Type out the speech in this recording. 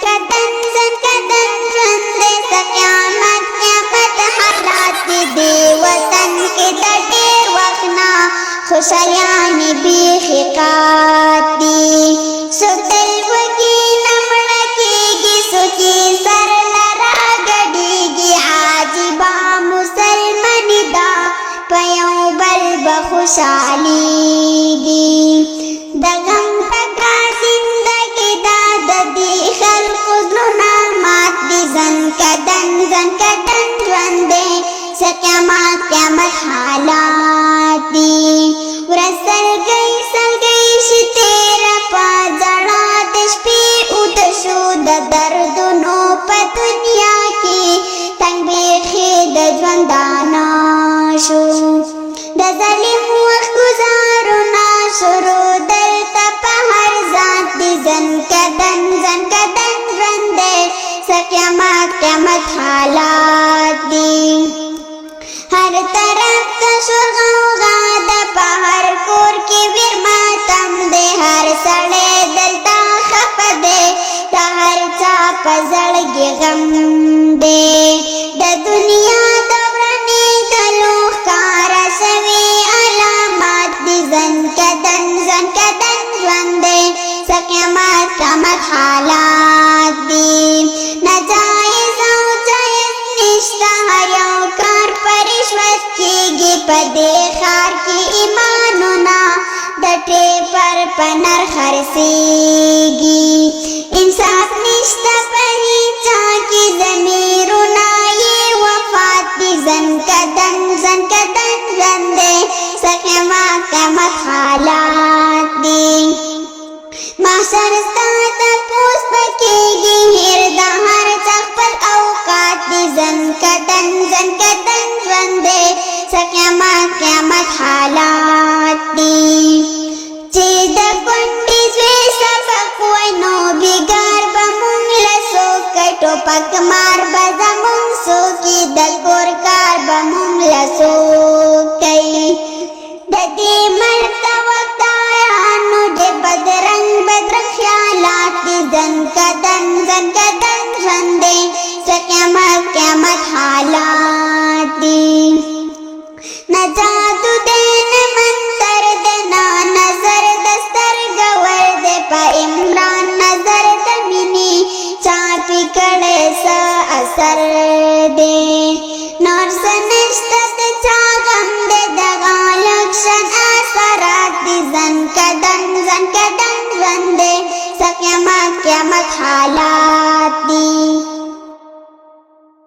कदन ژوند د قیامت حالات دې وطن کې د ډېر وخت نه خوشالیانې بیخي قات دي سوتل وږي نه مړه کېږي سوچي سر نه راګډېږي عجیبه مسلماني ده په یو بل به خوشحالېږي د غم تکه زندګي ده د دې خلکو زړونه مات دي ځن کدن ژوند دی څه قیامت حالات دي ورځ سلګۍ شي تېره په ژړا د شپې اوده شو د دردونو په دنیا کې تنګ بیخي د ژوندانه شو د ظالم وخت ګزارونه شروع دلته په هر ذات دي ځن کدن ژوند دی څه قیامت حالات دي هر طرف ته شور غوغا ده په هر کور کې ویر ماتم دی هر سړی دلته خفه دی د هر چا په زړګي غم دی د دنیا د ورانېدلو ښکاره شوي علامات دي ځن کدن ژوند دی څه قیامت حالات دي ناجایز او جایز نشته هر یو کار په رشوت کېږي په دې ښار کې ایمانونه د ټیپر په نرخ خرڅېږي انصاف نشته په هېچا کې ضمیرونه یې وفات دي ځن کدن ژوند دی څه قیامت حالات دي محشر ستا تپوس پکېږي هېر د هر چا خپل اوقات دي ځن کدن ژوند دی څه قیامت حالات دي چې د کونډې زوی سبق وای نو بېګار به مونږ له څوک کوي ټوپک مار به زمونږ څوکي د کور کار به مونږ له څوک کوي د دې مرته وختیانو د بدرنګ خیالات دي ځن کدن ژوند دی څه قیامت حالات دي نه جادو دی نه منتر دی نه نظر د سترګور دی په عمران نظر د مینې چا پې کړی څه اثر دی